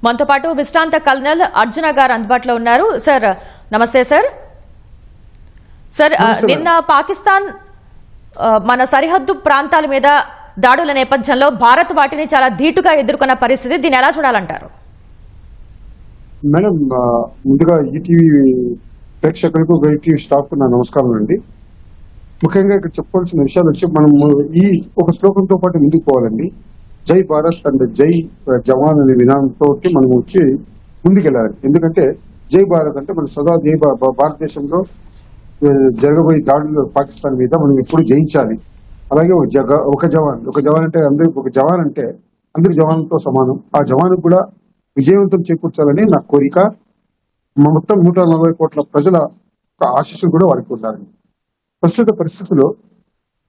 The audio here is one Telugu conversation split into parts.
మనతో పాటు విశ్రాంత కల్నల్ అర్జున గారు అందుబాటులో ఉన్నారు. సార్ నమస్తే సార్. సార్ నిన్న పాకిస్తాన్ మన సరిహద్దు ప్రాంతాల మీద దాడుల నేపథ్యంలో భారత్ వాటిని చాలా ధీటుగా ఎదుర్కొన్న పరిస్థితి, దీన్ని ఎలా చూడాలంటారు? మేడం, ముందుగా ఈటీవీ ప్రేక్షకులకు ఈటీవీ స్టాఫ్ నా నమస్కారం అండి. ముఖ్యంగా ఇక్కడ చెప్పవలసిన విషయాలు వచ్చి మనం ఈ ఒక శ్లోకంతో పాటు ముందుకు పోవాలండి. జై భారత్ అండ్ జై జవాన్ అనే విధానంతో మనం వచ్చి ముందుకెళ్ళాలి. ఎందుకంటే జై భారత్ అంటే మనం సదా జై భారతదేశంలో జరగబోయే దాడులు పాకిస్తాన్ మీద మనం ఎప్పుడు జయించాలి. అలాగే ఒక జవాన్ అంటే అందరి జవాన్లతో సమానం. ఆ జవాన్ కూడా విజయవంతం చేకూర్చాలని నా కోరిక. మొత్తం 140 కోట్ల ప్రజల ఆశీస్సులు కూడా వారికి ఉండాలని. ప్రస్తుత పరిస్థితుల్లో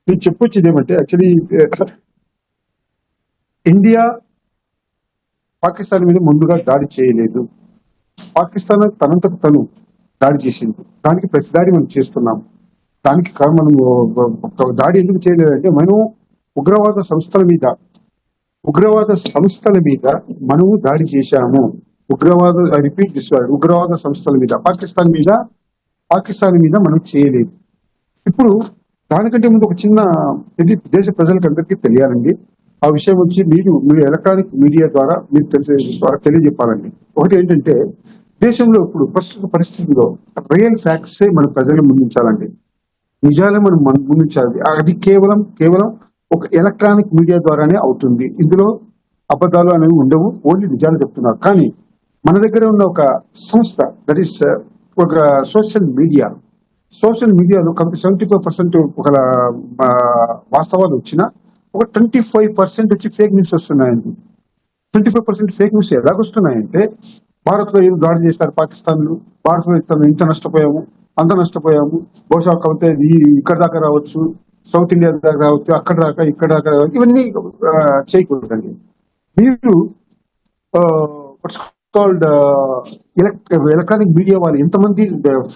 నేను చెప్పొచ్చేది ఏమంటే, యాక్చువల్లీ ఇండియా పాకిస్తాన్ మీద ముందుగా దాడి చేయలేదు. పాకిస్తాన్ తనంతకు తను దాడి చేసింది. దానికి ప్రతి దాడి మనం చేస్తున్నాం. దానికి మనం దాడి ఎందుకు చేయలేదంటే, మనం ఉగ్రవాద సంస్థల మీద మనము దాడి చేశాము. ఉగ్రవాద సంస్థల మీద పాకిస్తాన్ మీద మనం చేయలేదు. ఇప్పుడు దానికంటే ముందు ఒక చిన్న ఇది దేశ ప్రజలకు అందరికీ తెలియాలండి. ఆ విషయం వచ్చి మీరు ఎలక్ట్రానిక్ మీడియా ద్వారా మీరు తెలియజెప్పాలండి. ఒకటి ఏంటంటే, దేశంలో ఇప్పుడు ప్రస్తుత పరిస్థితుల్లో రియల్ ఫ్యాక్ట్స్ మన ప్రజలు ముందుంచాలండి. నిజాలే మనం ముందుంచాలి. అది కేవలం ఒక ఎలక్ట్రానిక్ మీడియా ద్వారానే అవుతుంది. ఇందులో అబద్ధాలు అనేవి ఉండవు, ఓన్లీ నిజాలు చెప్తున్నారు. కానీ మన దగ్గర ఉన్న ఒక సంస్థ, దట్ ఈస్ ఒక సోషల్ మీడియాలో కాబట్టి 75% ఒక వాస్తవాలు వచ్చినా ఒక 25% వచ్చి ఫేక్ న్యూస్ వస్తున్నాయండి. 25% ఫేక్ న్యూస్ ఎలాగొస్తున్నాయంటే, భారత్ లో ఏదో దాడి చేస్తారు పాకిస్తాన్లు, భారత్ లో ఇంత నష్టపోయాము, అంత నష్టపోయాము, బహుశా కాకపోతే ఇక్కడ దాకా రావచ్చు, సౌత్ ఇండియా దాకా రావచ్చు, అక్కడ దాకా ఇక్కడ దాకా రావచ్చు, ఇవన్నీ చేయకూడదండి. మీరు ఎలక్ట్రానిక్ మీడియా వాళ్ళు ఎంతమంది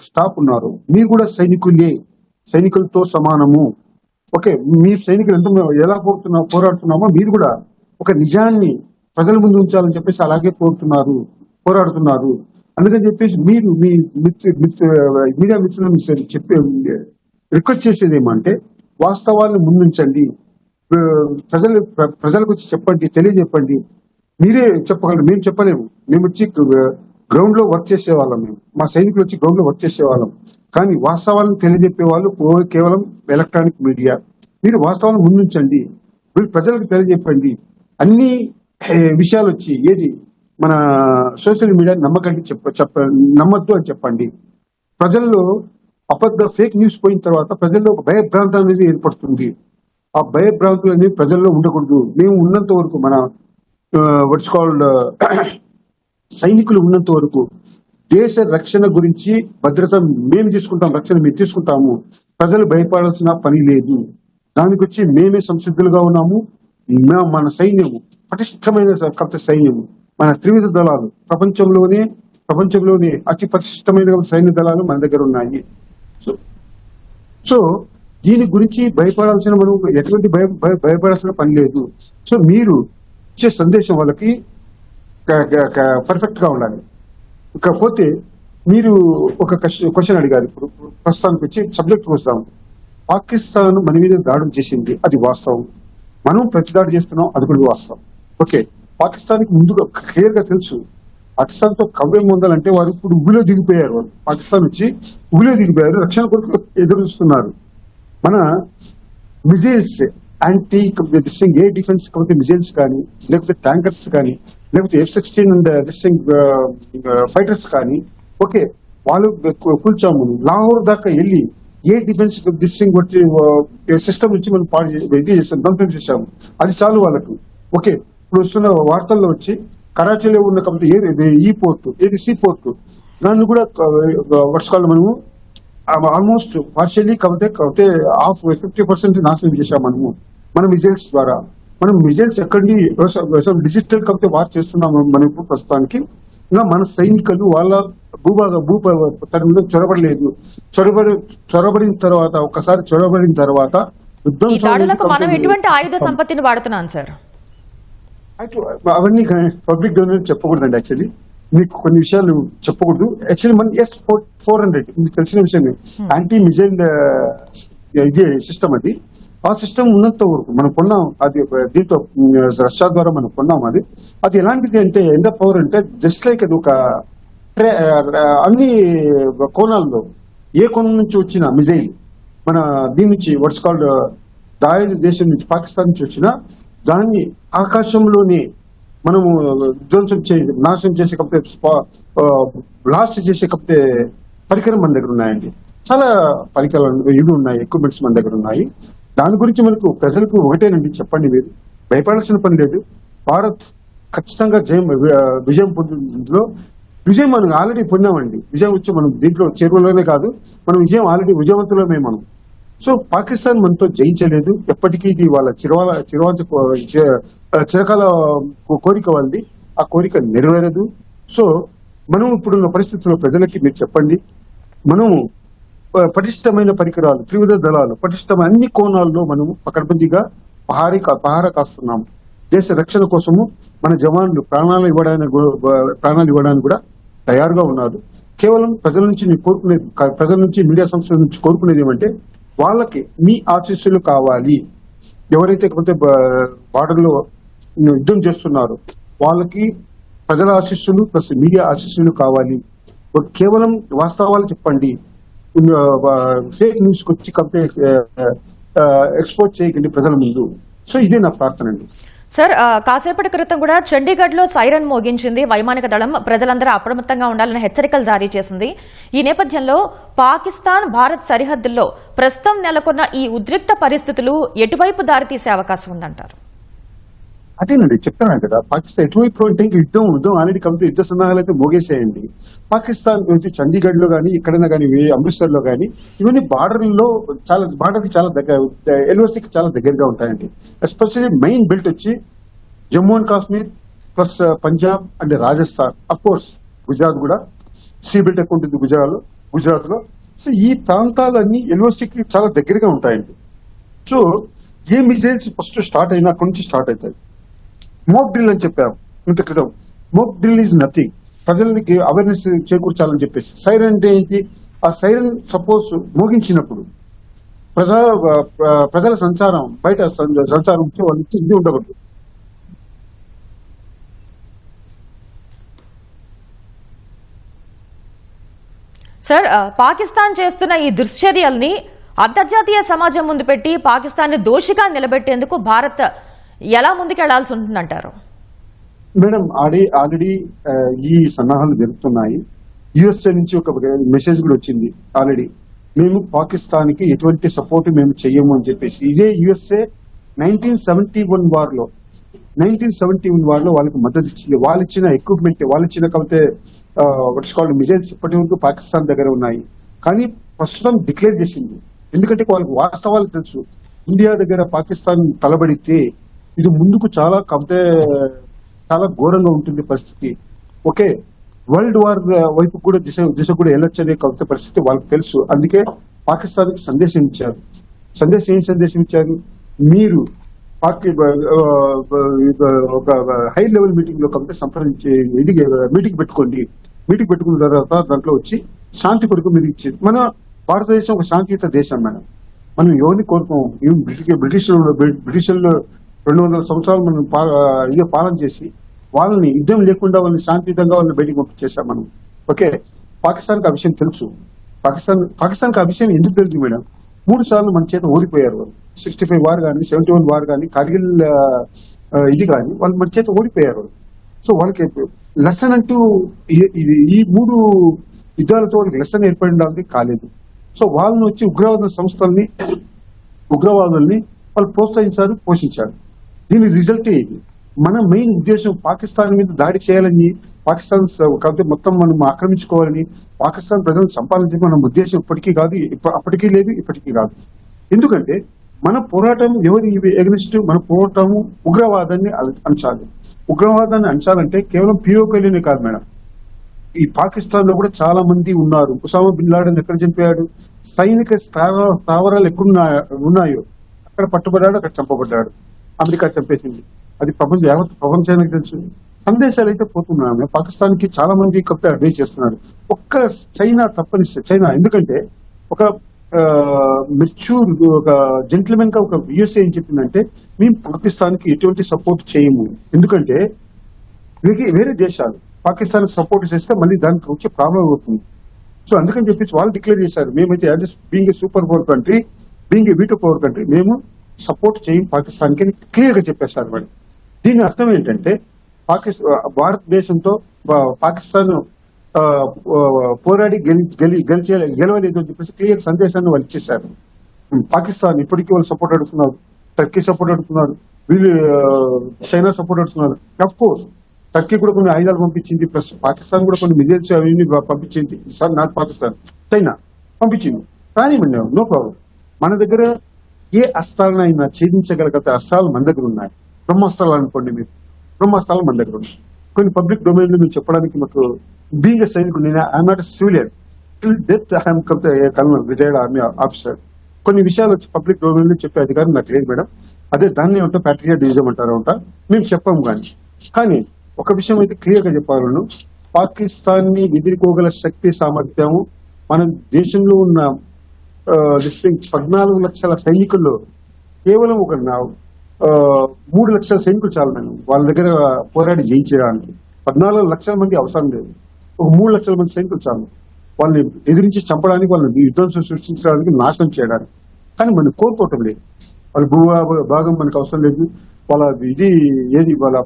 స్టాఫ్ ఉన్నారు, మీరు కూడా సైనికులతో సమానము. ఓకే, మీ సైనికులు ఎలా పోరాడుతున్నామో మీరు కూడా ఒక నిజాన్ని ప్రజల ముందు ఉంచాలని చెప్పేసి అలాగే పోరాడుతున్నారు. అందుకని చెప్పేసి మీరు మీ మీడియా మిత్రులను చెప్పి రిక్వెస్ట్ చేసేది ఏమంటే, వాస్తవాలను ముందుంచండి. ప్రజలకు వచ్చి చెప్పండి, తెలియజెప్పండి. మీరే చెప్పగలరు, మేము చెప్పలేము. మేము వచ్చి గ్రౌండ్ లో వర్క్ చేసేవాళ్ళం, మా సైనికులు వచ్చి గ్రౌండ్ లో వర్క్ చేసేవాళ్ళం. కానీ వాస్తవాలను తెలియజెప్పే వాళ్ళు కేవలం ఎలక్ట్రానిక్ మీడియా. మీరు వాస్తవాలను ముందుంచండి, మీరు ప్రజలకు తెలియజెప్పండి. అన్ని విషయాలు వచ్చి ఏది మన సోషల్ మీడియా నమ్మద్దు అని చెప్పండి. ప్రజల్లో ఫేక్ న్యూస్ పోయిన తర్వాత ప్రజల్లో ఒక భయభ్రాంతం అనేది ఏర్పడుతుంది. ఆ భయభ్రాంతులు అనేవి ప్రజల్లో ఉండకూడదు. మేము ఉన్నంత వరకు, మన సైనికులు ఉన్నంత వరకు దేశ రక్షణ గురించి భద్రత మేము తీసుకుంటాం, రక్షణ మేము తీసుకుంటాము. ప్రజలు భయపడాల్సిన పని లేదు. దానికి వచ్చి మేమే సంసిద్ధులుగా ఉన్నాము. మన సైన్యము పటిష్టమైన సైన్యము, మన త్రివిధ దళాలు ప్రపంచంలోనే అతి పటిష్టమైన సైన్య దళాలు మన దగ్గర ఉన్నాయి. సో దీని గురించి భయపడాల్సిన, మనం ఎటువంటి భయపడాల్సిన పని లేదు. సో మీరు ఇచ్చే సందేశం వాళ్ళకి పర్ఫెక్ట్ గా ఉండాలి. ఇకపోతే మీరు ఒక క్వశ్చన్ అడిగారు. ఇప్పుడు ప్రస్తుతానికి వచ్చి సబ్జెక్ట్ వస్తాము. పాకిస్తాన్ మన మీద దాడులు చేసింది, అది వాస్తవం. మనం ప్రతి దాడి చేస్తున్నాం, అది కూడా వాస్తవం. ఓకే, పాకిస్తాన్ కి ముందుగా క్లియర్ గా తెలుసు పాకిస్తాన్ తో కవ్యం పొందాలంటే వారు ఇప్పుడు ఉబిలో దిగిపోయారు. వాళ్ళు పాకిస్తాన్ వచ్చి ఉబిలో దిగిపోయారు, రక్షణ కొరకు ఎదురుస్తున్నారు. మన మిజైల్స్, యాంటీ ఎయిర్ డిఫెన్స్ కాకపోతే మిజైల్స్ కానీ, లేకపోతే ట్యాంకర్స్ కానీ, లేకపోతే F-16 అండ్ ఫైటర్స్ కానీ, ఓకే వాళ్ళు కూల్చాము. లాహోర్ దాకా వెళ్ళి ఎయిర్ డిఫెన్స్ సిస్టమ్ నుంచి మనం ధ్వంసం చేశాము. అది చాలు వాళ్ళకు. ఓకే, ఇప్పుడు వస్తున్న వార్తల్లో వచ్చి కరాచీలో ఉన్న కాబట్టి ఈ పోర్టు, సీ పోర్టు, దాన్ని కూడా మనము ఆల్మోస్ట్ పార్షియల్లీ కాకపోతే 50% నాశనం చేశాము మన మిజైల్స్ ద్వారా. మనం మిజైల్స్ ఎక్కడి డిజిటల్ కాకపోతే వార్ చేస్తున్నాము మనం ఇప్పుడు ప్రస్తుతానికి. ఇంకా మన సైనికులు వాళ్ళ తన మీద చొరబడలేదు. చొరబడిన తర్వాత మనం ఎటువంటి ఆయుధ సంపత్తిని వాడుతున్నాం సార్? అవన్నీ పబ్లిక్ డొమైన్ చెప్పకూడదండి. యాక్చువల్లీ మీకు కొన్ని విషయాలు చెప్పకూడదు. యాక్చువల్లీ మన S-400 మీకు తెలిసిన విషయమే, యాంటీ మిజైల్ ఇదే సిస్టమ్. అది ఆ సిస్టమ్ ఉన్నంత వరకు మనం కొన్నాం. అది దీంతో రష్యా ద్వారా మనం కొన్నాం. అది ఎలాంటిది అంటే ఎంత పవర్ అంటే జస్ట్ లైక్ అది ఒక అన్ని కోణాల్లో ఏ కోణం నుంచి వచ్చిన మిజైల్ మన దీని నుంచి వాట్స్ కాల్డ్ దాయి దేశం నుంచి పాకిస్తాన్ నుంచి వచ్చిన దాన్ని ఆకాశంలోనే మనము ధ్వంసం నాశనం చేసే కప్తే బ్లాస్ట్ చేసే కప్తే పరికరం మన దగ్గర ఉన్నాయండి. చాలా పరికరాలు ఇవి ఉన్నాయి, ఎక్విప్మెంట్స్ మన దగ్గర ఉన్నాయి. దాని గురించి మనకు ప్రజలకు ఒకటేనండి చెప్పండి, మీరు భయపడాల్సిన పని లేదు. భారత్ ఖచ్చితంగా విజయం పొందిందో విజయం మనం ఆల్రెడీ పొందామండి. విజయం వచ్చి మనం దీంట్లో చేరువలోనే కాదు, మనం విజయం ఆల్రెడీ విజయవంతులమే మనం. సో పాకిస్తాన్ మనతో జయించలేదు. ఎప్పటికీ ఇది వాళ్ళ చిరకాల కోరిక వాళ్ళది. ఆ కోరిక నెరవేరదు. సో మనం ఇప్పుడున్న పరిస్థితుల్లో ప్రజలకి మీరు చెప్పండి, మనము పటిష్టమైన పరికరాలు, త్రివిధ దళాలు, పటిష్టమైన అన్ని కోణాల్లో మనము పకడ్బందీగా పహార కాస్తున్నాము. దేశ రక్షణ కోసము మన జవాన్లు ప్రాణాలు ఇవ్వడానికి కూడా తయారుగా ఉన్నారు. కేవలం ప్రజల నుంచి ప్రజల నుంచి మీడియా సంస్థల నుంచి కోరుకునేది ఏమంటే, వాళ్ళకి మీ ఆశీస్సులు కావాలి. ఎవరైతే కొంత బార్డర్లో యుద్ధం చేస్తున్నారో వాళ్ళకి ప్రజల ఆశీస్సులు ప్లస్ మీడియా ఆశీస్సులు కావాలి. కేవలం వాస్తవాలు చెప్పండి, ఫేక్ న్యూస్ వచ్చి కంటే ఎక్స్పోజ్ చేయకండి ప్రజల ముందు. సో ఇదే నా ప్రార్థన అండి. సార్, కాసేపటి క్రితం కూడా చండీగఢ్ లో సైరన్ మోగించింది వైమానిక దళం. ప్రజలందరూ అప్రమత్తంగా ఉండాలని హెచ్చరికలు జారీ చేసింది. ఈ నేపథ్యంలో పాకిస్తాన్ భారత్ సరిహద్దుల్లో ప్రస్తుతం నెలకొన్న ఈ ఉద్రిక్త పరిస్థితులు ఎటువైపు దారితీసే అవకాశం ఉందంటారు? అదేనండి చెప్తున్నాను కదా, పాకిస్తాన్ ఎటువైపు అంటే యుద్ధం ఆల్రెడీ కంప్లీట్ యుద్ధ సన్నాహాలు అయితే మోగేసేయండి. పాకిస్తాన్ చండీగఢ్ లో కానీ ఎక్కడైనా కానీ అమృత్సర్ లో కానీ ఇవన్నీ బార్డర్కి చాలా దగ్గర, ఎల్ఓసికి చాలా దగ్గరగా ఉంటాయండి. ఎస్పెషల్లీ మెయిన్ బెల్ట్ వచ్చి Jammu and Kashmir plus Punjab and Rajasthan, of course Gujarat కూడా సీ బెల్ట్ ఎక్కువ ఉంటుంది గుజరాత్ లో. సో ఈ ప్రాంతాలన్నీ ఎల్ఓసికి చాలా దగ్గరగా ఉంటాయండి. సో ఏ మిజైల్స్ ఫస్ట్ స్టార్ట్ అయినా అక్కడి నుంచి స్టార్ట్ అవుతాయి. మోక్ డ్రిల్ అని చెప్పాము ఇంత క్రితం. మోక్ డ్రిల్ ఈజ్ నథింగ్, ప్రజలకి అవేర్నెస్ చేకూర్చాలని చెప్పేసి. సైరన్ అంటే ఏంటి? ఆ సైరన్ సపోజ్ మోగించినప్పుడు ప్రజల సంచారం బయట సంచారం వాళ్ళకి ఇది ఉండకూడదు. సార్, పాకిస్తాన్ చేస్తున్న ఈ దుశ్చర్యల్ని అంతర్జాతీయ సమాజం ముందు పెట్టి పాకిస్తాన్ ని దోషిగా నిలబెట్టేందుకు భారత్ ఎలా ముందుకెళ్లాల్సి ఉంటుందంటారు? మేడం ఆల్రెడీ ఈ సన్నాహాలు జరుగుతున్నాయి. యుఎస్ఏ నుంచి ఒక మెసేజ్ కూడా వచ్చింది ఆల్రెడీ, మేము పాకిస్తాన్ కి ఎటువంటి సపోర్ట్ మేము చెయ్యము అని చెప్పేసి. ఇదే యుఎస్ఏ 1971 వార్లో వాళ్ళకి మద్దతు ఇచ్చింది. వాళ్ళు ఇచ్చిన ఎక్విప్మెంట్, వాళ్ళు ఇచ్చిన కాకపోతే వాట్స్ కాల్డ్ మిజైల్స్ ఇప్పటి వరకు పాకిస్తాన్ దగ్గర ఉన్నాయి. కానీ ప్రస్తుతం డిక్లేర్ చేసింది, ఎందుకంటే వాళ్ళకి వాస్తవాలు తెలుసు. ఇండియా దగ్గర పాకిస్తాన్ తలబడితే ఇది ముందుకు చాలా ఘోరంగా ఉంటుంది పరిస్థితి. ఓకే, వరల్డ్ వార్ వైపు కూడా దిశ కూడా వెళ్ళొచ్చు అనే కవిత పరిస్థితి వాళ్ళకి తెలుసు. అందుకే పాకిస్తాన్ కి సందేశం ఇచ్చారు, మీరు ఒక హై లెవెల్ మీటింగ్ లో కవిత సంప్రదించి మీటింగ్ పెట్టుకున్న తర్వాత దాంట్లో వచ్చి శాంతి కొరకు మీరు ఇచ్చేది. మన భారతదేశం ఒక శాంతియుత దేశం మేడం. మనం ఎవరిని కోరుకోం. బ్రిటిషర్లు 200 సంవత్సరాలు మనం పాలన చేసి వాళ్ళని యుద్ధం లేకుండా వాళ్ళని శాంతియుతంగా వాళ్ళని బయటకు పంపించేసాం మనం. ఓకే, పాకిస్తాన్ కి ఆ విషయం తెలుసు. పాకిస్తాన్ కి ఆ విషయం ఎందుకు తెలుసు మేడం? 3 సార్లు మన చేత ఓడిపోయారు వాళ్ళు. 65 వార్ కానీ 71 వార్ కానీ కార్గిల్ ఇది కానీ వాళ్ళు మన చేత ఓడిపోయారు. సో వాళ్ళకి లెసన్ అంటూ ఈ 3 యుద్ధాలతో వాళ్ళకి లెసన్ ఏర్పడడానికి కాలేదు. సో వాళ్ళని వచ్చి ఉగ్రవాదుల్ని వాళ్ళు ప్రోత్సహించారు, పోషించారు. దీని రిజల్టే ఇది. మన మెయిన్ ఉద్దేశం పాకిస్తాన్ మీద దాడి చేయాలని, పాకిస్తాన్ మొత్తం మనం ఆక్రమించుకోవాలని, పాకిస్తాన్ ప్రజలను సంపాదించే మన ఉద్దేశం అప్పటికీ లేదు, ఇప్పటికీ కాదు. ఎందుకంటే మన పోరాటం ఎవరి ఎగనిస్ట్? మన పోరాటము ఉగ్రవాదాన్ని అంచాలి. ఉగ్రవాదాన్ని అంచాలంటే కేవలం పిఓకేలోనే కాదు మేడం, ఈ పాకిస్తాన్ లో కూడా చాలా మంది ఉన్నారు. ఉసామా బిన్ లాడెన్ ఎక్కడ చనిపోయాడు? సైనిక స్థావరాలు ఎక్కడ ఉన్నాయో అక్కడ పట్టుబడ్డాడు, అక్కడ చంపబడ్డాడు. అమెరికా చంపేసింది. అది యావత్ ప్రపంచానికి తెలుసు. సందేశాలు అయితే పోతున్నాయి. పాకిస్తాన్ కి చాలా మంది కొత్త అడ్వైజ్ చేస్తున్నారు. ఒక్క చైనా తప్పనిస్తే చైనా, ఎందుకంటే ఒక మెచ్యూర్ ఒక జెంటిల్మెన్ గా ఒక యుఎస్ఏ ఏం చెప్పిందంటే మేము పాకిస్తాన్ కి ఎటువంటి సపోర్ట్ చేయము, ఎందుకంటే వేరే దేశాలు పాకిస్తాన్ కి సపోర్ట్ చేస్తే మళ్ళీ దానికి వచ్చే ప్రాబ్లం అవుతుంది. సో అందుకని చెప్పేసి వాళ్ళు డిక్లేర్ చేశారు, మేమైతే as being a super power country, being a veto power country, మేము సపోర్ట్ చేయం పాకిస్తాన్ కి క్లియర్ గా చెప్పేశారు వాళ్ళు. దీని అర్థం ఏంటంటే భారతదేశంతో పాకిస్తాన్ పోరాడి గెలవలేదు అని చెప్పేసి క్లియర్ సందేశాన్ని వాళ్ళు ఇచ్చేశారు. పాకిస్తాన్ ఇప్పటికీ వాళ్ళు సపోర్ట్ అడుగుతున్నారు, టర్కీ సపోర్ట్ అడుగుతున్నారు, వీళ్ళు చైనా సపోర్ట్ అడుగుతున్నారు. అఫ్ కోర్స్ టర్కీ కూడా కొన్ని ఆయుధాలు పంపించింది, ప్లస్ పాకిస్తాన్ కూడా కొన్ని మిజైల్స్ అవన్నీ పంపించింది. నాట్ పాకిస్తాన్, చైనా పంపించింది. కానీ నో ప్రాబ్లం, మన దగ్గర ఏ అస్త్రాలనైనా ఛేదించగలిగితే అస్త్రాలు మన దగ్గర ఉన్నాయి. బ్రహ్మాస్త్రాలు అనుకోండి, మీరు బ్రహ్మాస్త్రాలు మన దగ్గర ఉన్నాయి. కొన్ని పబ్లిక్ డొమైన్ లో మీరు చెప్పడానికి మాకు బీయింగ్ ఎ సైనికుడు, నేను I'm not a civilian, till death I'm colonel retired army officer. కొన్ని విషయాలు వచ్చి పబ్లిక్ డొమైన్ లో చెప్పే అధికారం నాకు లేదు మేడం. అదే దాన్ని ఏమంటారు, ప్యాట్రియాటిజం అంటారు అంట, మేము చెప్పాము. కానీ ఒక విషయం అయితే క్లియర్ గా చెప్పాలను, పాకిస్తాన్ ని ఎదుర్కోగల శక్తి సామర్థ్యము మన దేశంలో ఉన్న 14 లక్షల సైనికుల్లో కేవలం ఒక 3 లక్షల సైనికులు చాలు మేడం వాళ్ళ దగ్గర పోరాడి జయించడానికి. 14 లక్షల మంది అవసరం లేదు, ఒక 3 లక్షల మంది సైనికులు చాలు వాళ్ళని ఎదిరించి చంపడానికి, వాళ్ళని విధ్వంసం సృష్టించడానికి, నాశనం చేయడానికి. కానీ మనం కోరుకోవటం లేదు. వాళ్ళ భాగం మనకు అవసరం లేదు, వాళ్ళ వాళ్ళ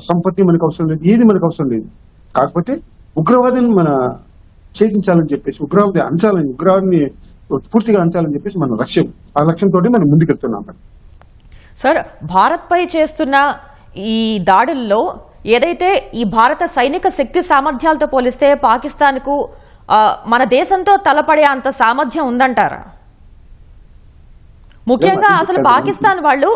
సంపత్తి మనకు అవసరం లేదు, ఏది మనకు అవసరం లేదు. కాకపోతే ఉగ్రవాదాన్ని మన ఛేదించాలని చెప్పేసి, ఉగ్రవాదాన్ని పూర్తిగా అంచాలని చెప్పేసి మన లక్ష్యం. ఆ లక్ష్యంతో మనం ముందుకెళ్తున్నాం. సార్, భారత్ పై చేస్తున్న ఈ దాడుల్లో ఏదైతే ఈ భారత సైనిక శక్తి సామర్థ్యాలతో పోలిస్తే పాకిస్తాన్ కు మన దేశంతో తలపడే అంత సామర్థ్యం ఉందంటారా? ముఖ్యంగా అసలు పాకిస్తాన్ వాళ్ళు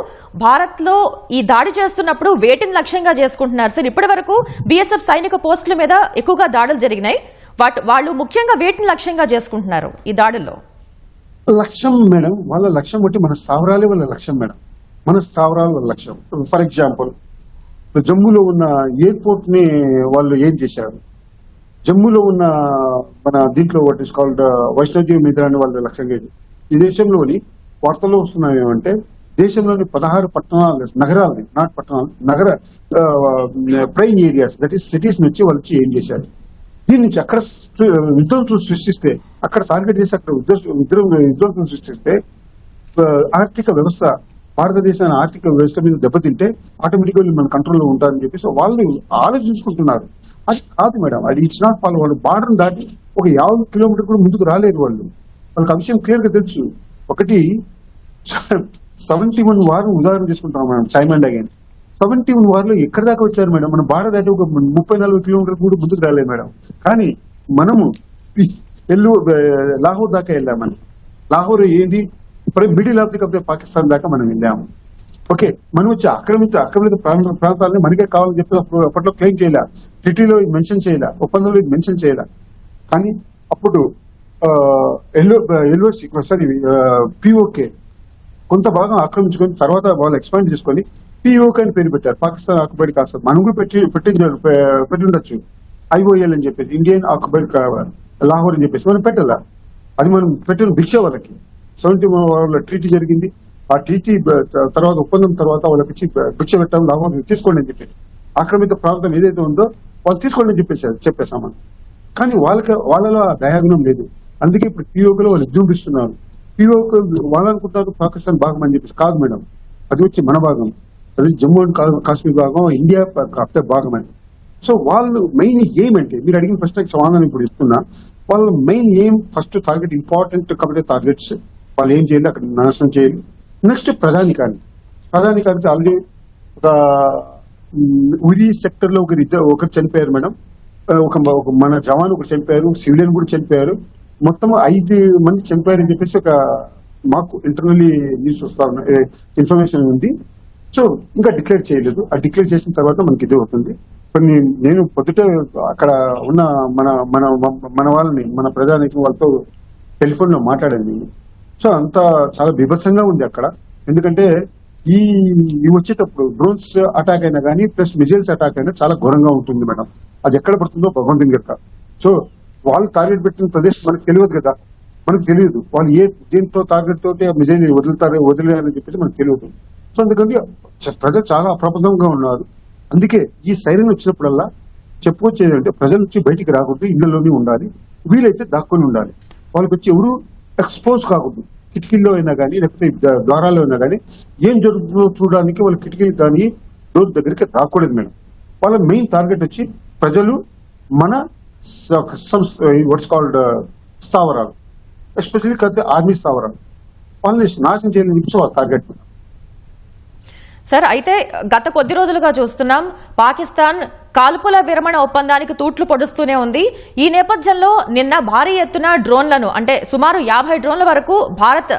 భారత్ లో ఈ దాడి చేస్తున్నప్పుడు వేటిని లక్ష్యంగా చేసుకుంటున్నారు సార్? ఇప్పటి వరకు బీఎస్ఎఫ్ సైనిక పోస్టుల మీద ఎక్కువగా దాడులు జరిగినాయి, వాళ్ళు ముఖ్యంగా వేటిని లక్ష్యంగా చేసుకుంటున్నారు ఈ దాడుల్లో? లక్ష్యం మేడం, వాళ్ళ లక్ష్యం బట్టి మన స్థావరాలే వాళ్ళ లక్ష్యం మేడం, మన స్థావరాలు వాళ్ళ లక్ష్యం. ఫర్ ఎగ్జాంపుల్, జమ్మూలో ఉన్న ఎయిర్పోర్ట్ ని వాళ్ళు ఏం చేశారు, జమ్మూలో ఉన్న మన దీంట్లో వాట్ ఇస్ కాల్డ్ వైష్ణోదేవి మందిరాన్ని వాళ్ళు లక్ష్యంగా. ఈ దేశంలోని వార్తల్లో వస్తున్నాయి ఏమంటే, దేశంలోని 16 పట్టణాలు, నగరాలని, నాట్ పట్టణాలు, నగర prime areas, that is cities నుంచి వాళ్ళు ఏం చేశారు, దీని నుంచి అక్కడ విధ్వంసం సృష్టిస్తే, అక్కడ టార్గెట్ చేసి అక్కడ విధ్వంసం సృష్టిస్తే ఆర్థిక వ్యవస్థ, భారతదేశాన్ని ఆర్థిక వ్యవస్థ మీద దెబ్బతింటే ఆటోమేటిక్గా మన కంట్రోల్లో ఉంటారని చెప్పేసి వాళ్ళు ఆలోచించుకుంటున్నారు. అది కాదు మేడం, అది ఇట్స్ నాట్ ఫాలో. వాళ్ళు బార్డర్ దాటి ఒక 50 కిలోమీటర్ కూడా ముందుకు రాలేరు వాళ్ళకి ఆ విషయం క్లియర్ గా తెలుసు. ఒకటి 71 వార్ ఉదాహరణ తీసుకుంటాం మేడం, టైమ్ అండ్ అగైన్. 71 వార్లో ఎక్కడి దాకా వచ్చారు మేడం? మన బార్డర్ దాటి ఒక 30-40 కిలోమీటర్లు కూడా ముందుకు రాలేదు మేడం. కానీ మనము లాహోర్ దాకా వెళ్ళామని. లాహోర్ ఏంటి, మిడిల్ ఆఫ్ ది పాకిస్తాన్ దాకా మనం వెళ్ళాము. ఓకే, మనం వచ్చి ఆక్రమిత ప్రాంతాలని మనకే కావాలని చెప్పి అప్పట్లో క్లెయిమ్ చేయలే, ట్రిటీలో మెన్షన్ చేయలే, ఒప్పందంలో మెన్షన్ చేయలే. కానీ అప్పుడు పిఓకే కొంత భాగం ఆక్రమించుకొని తర్వాత వాళ్ళు ఎక్స్పాండ్ చేసుకొని పిఓకే అని పేరు పెట్టారు, పాకిస్తాన్ ఆక్యుపైడ్ కాస్త. మనం కూడా పెట్టి ఉండొచ్చు ఐఓఎల్ అని చెప్పేసి, ఇండియన్ ఆక్యుపైడ్ లాహోర్ అని చెప్పేసి. మనం పెట్టాలా, అది మనం పెట్టిన భిక్ష వాళ్ళకి. 71 వార్లో ట్రీటీ జరిగింది, ఆ ట్రీటీ తర్వాత ఒప్పందం తర్వాత వాళ్ళకి ఇచ్చి భిక్ష పెట్టాం, లాహోర్ తీసుకోండి అని చెప్పేసి. ఆక్రమిత ప్రాంతం ఏదైతే ఉందో వాళ్ళు తీసుకోండి అని చెప్పేసాం మనం. కానీ వాళ్ళలో ఆ దయాగుణం లేదు. అందుకే ఇప్పుడు పిఓకేలో వాళ్ళు విజృంభిస్తున్నారు. పిఓకే వాళ్ళు అనుకుంటారు పాకిస్తాన్ భాగం అని చెప్పేసి. కాదు మేడం, అది వచ్చి మన భాగం, అది జమ్మూ అండ్ కాశ్మీర్ భాగం, ఇండియా భాగం అని. సో వాళ్ళు మెయిన్ ఏమంటే, మీరు అడిగిన ప్రశ్నకి సమాధానం ఇప్పుడు చెప్తున్నా. వాళ్ళ మెయిన్ ఏం, ఫస్ట్ టార్గెట్, ఇంపార్టెంట్ కాబట్టి టార్గెట్స్ వాళ్ళు ఏం చేయాలి, అక్కడ నాశనం చేయాలి. నెక్స్ట్ ప్రధానికానికి ఆల్రెడీ ఒక ఉరి సెక్టర్ లో ఒకరు చనిపోయారు మేడం. ఒక మన జవాన్ ఒకరు చనిపోయారు, సివిలియన్ కూడా చనిపోయారు. మొత్తం 5 మంది చనిపోయారని చెప్పేసి ఒక మాకు ఇంటర్నల్లీ న్యూస్ వస్తా ఇన్ఫర్మేషన్ ఉంది. సో ఇంకా డిక్లేర్ చేయలేదు, ఆ డిక్లేర్ చేసిన తర్వాత మనకి ఇది అవుతుంది. నేను పొద్దుటే అక్కడ ఉన్న మన వాళ్ళని, మన ప్రజానికి వాళ్ళతో టెలిఫోన్ లో మాట్లాడాను నేను. సో అంతా చాలా బీభత్సంగా ఉంది అక్కడ. ఎందుకంటే ఈ వచ్చేటప్పుడు డ్రోన్స్ అటాక్ అయినా కానీ ప్లస్ మిజైల్స్ అటాక్ అయినా చాలా ఘోరంగా ఉంటుంది మేడం. అది ఎక్కడ పడుతుందో భగవంతుని యొక్క. సో వాళ్ళు టార్గెట్ పెట్టిన ప్రదేశం మనకు తెలియదు కదా, మనకు తెలియదు వాళ్ళు దేంతో టార్గెట్ తోటి మిజైల్ వదిలేరని చెప్పేసి మనకు తెలియదు. సో అందుకని ప్రజలు చాలా అప్రమత్తంగా ఉన్నారు. అందుకే ఈ సైరన్ వచ్చినప్పుడల్లా చెప్పుకొచ్చేది అంటే ప్రజల నుంచి బయటికి రాకూడదు, ఇళ్లలోనే ఉండాలి, వీలైతే దాక్కుని ఉండాలి. వాళ్ళకి వచ్చి ఎవరు ఎక్స్పోజ్ కాకూడదు. కిటికీల్లో అయినా కానీ లేకపోతే ద్వారాల్లో అయినా కానీ ఏం జరుగుతుందో చూడడానికి వాళ్ళ కిటికీలు కానీ డోర్ దగ్గరికి రాకూడదు మేడం. వాళ్ళ మెయిన్ టార్గెట్ వచ్చి ప్రజలు, మన వాట్స్ కాల్డ్ స్థావరాలు, ఎస్పెషల్లీ ఆర్మీ స్థావరాలు, వాళ్ళని నాశనం చేయాలని చెప్పి వాళ్ళ టార్గెట్. సార్, అయితే గత కొద్ది రోజులుగా చూస్తున్నాం పాకిస్తాన్ కాల్పుల విరమణ ఒప్పందానికి తూట్లు పొడుస్తూనే ఉంది. ఈ నేపథ్యంలో నిన్న భారీ ఎత్తున డ్రోన్లను, అంటే సుమారు 50 డ్రోన్ల వరకు భారత్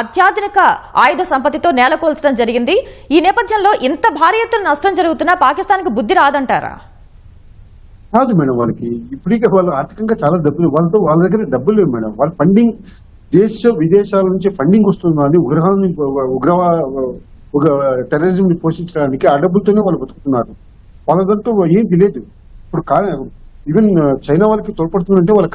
అత్యాధునిక ఆయుధ సంపత్తితో నేలకొల్చడం జరిగింది. ఈ నేపథ్యంలో ఇంత భారీ ఎత్తున నష్టం జరుగుతున్నా పాకిస్తాన్కి బుద్ధి రాదంటారా? రాదు మేడం. వాళ్ళకి ఇప్పటికే వాళ్ళు ఆర్థికంగా చాలా డబ్బులు, వాళ్ళ దగ్గర డబ్బులు లేవు మేడం. వాళ్ళ ఫండింగ్ విదేశాల నుంచి ఫండింగ్ వస్తుందని ఒక టెర్రరిజం ని పోషించడానికి ఆ డబ్బులతోనే వాళ్ళు బతుకుతున్నారు. వాళ్ళదంటూ ఏం లేదు. ఇప్పుడు ఈవెన్ చైనా వాళ్ళకి తోడ్పడుతుందంటే వాళ్ళ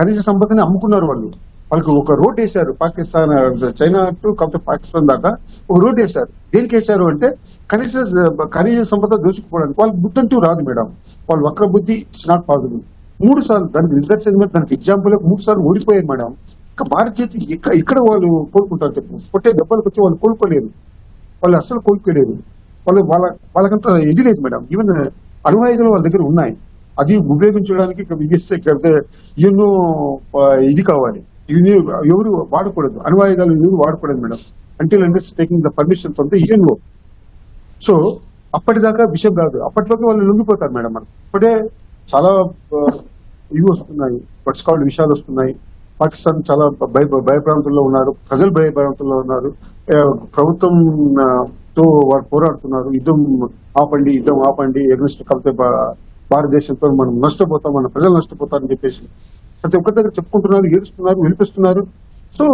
ఖనిజ సంపదని అమ్ముకున్నారు వాళ్ళు. వాళ్ళకి ఒక రోడ్ వేశారు, పాకిస్తాన్ చైనా టు కాకపోతే పాకిస్తాన్ దాకా ఒక రోడ్ వేశారు. దేనికి వేశారు అంటే ఖనిజ సంపద దోచుకుపోవడానికి. వాళ్ళకి బుద్ధి అంటూ రాదు మేడం. వాళ్ళ వక్ర బుద్ధి ఇట్స్ నాట్ పాసిబుల్. 3 సార్లు దానికి నిదర్శనం, దానికి ఎగ్జాంపుల్ 3 సార్లు ఓడిపోయారు మేడం. ఇంకా భారత్ చేతి ఇక్కడ వాళ్ళు కోలుకుంటారు చెప్పు, కొట్టే దెబ్బలకు వచ్చి వాళ్ళు కోలుకోలేరు. వాళ్ళు అసలు కోలుకోలేదు. వాళ్ళకంతా ఇది లేదు మేడం. ఈవెన్ అణువాయుధాలు వాళ్ళ దగ్గర ఉన్నాయి, అది ఉపయోగించడానికి ఎన్నో ఇది కావాలి. ఎవరు వాడకూడదు, అణువాయుధాలు ఎవరు వాడకూడదు madam, until undertaking the permission from the UNO. So అప్పటిదాకా విషయం కాదు, అప్పట్లోకి వాళ్ళు లొంగిపోతారు మేడం. మనం ఇప్పుడే చాలా ఇవి వస్తున్నాయి, వాట్స్ కాల్డ్ విషయాలు వస్తున్నాయి. పాకిస్తాన్ చాలా భయభ్రాంతుల్లో ఉన్నారు, ప్రజలు భయభ్రాంతుల్లో ఉన్నారు, ప్రభుత్వం తో వారు పోరాడుతున్నారు. యుద్ధం ఆపండి ఎగ్నెస్ట్ కాకపోతే భారతదేశంతో మనం నష్టపోతాం, మన ప్రజలు నష్టపోతారని చెప్పేసి ప్రతి ఒక్కరి దగ్గర చెప్పుకుంటున్నారు, ఏడుస్తున్నారు, వినిపిస్తున్నారు. సో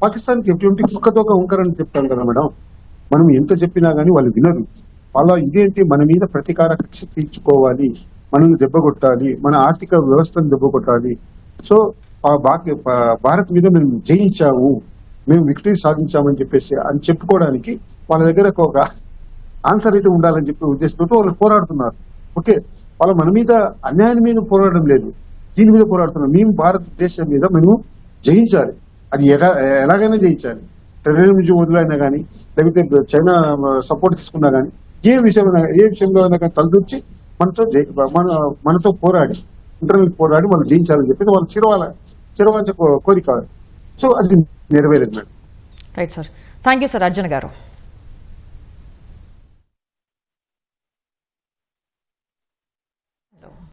పాకిస్తాన్కి ఎటువంటి కుక్కతోక ఉంకరని చెప్తాను కదా మేడం. మనం ఎంత చెప్పినా గానీ వాళ్ళు వినరు. వాళ్ళ ఇదేంటి, మన మీద ప్రతీకార కక్ష తీర్చుకోవాలి, మనల్ని దెబ్బ కొట్టాలి, మన ఆర్థిక వ్యవస్థను దెబ్బ కొట్టాలి. సో భారత్ మీద మేము జయించాము, మేము విక్టరీ సాధించామని చెప్పేసి అని చెప్పుకోవడానికి వాళ్ళ దగ్గర ఒక ఆన్సర్ అయితే ఉండాలని చెప్పి ఉద్దేశంతో వాళ్ళు పోరాడుతున్నారు. ఓకే, వాళ్ళ మన మీద అన్యాయం మీద పోరాడడం లేదు, దీని మీద పోరాడుతున్నారు. మేము భారతదేశం మీద మేము జయించాలి, అది ఎలాగైనా జయించాలి. టెర్రరిజం వదిలైనా కానీ లేకపోతే చైనా సపోర్ట్ తీసుకున్నా కానీ ఏ విషయంలో అయినా కానీ తలదూర్చి మనతో పోరాడి ఇంటర్నల్ పోరాడి వాళ్ళు జయించాలని చెప్పి వాళ్ళు చిరవాంచ కోరిక. సో అది నెరవేరేది madam. Right sir, thank you sir. Arjun గారు.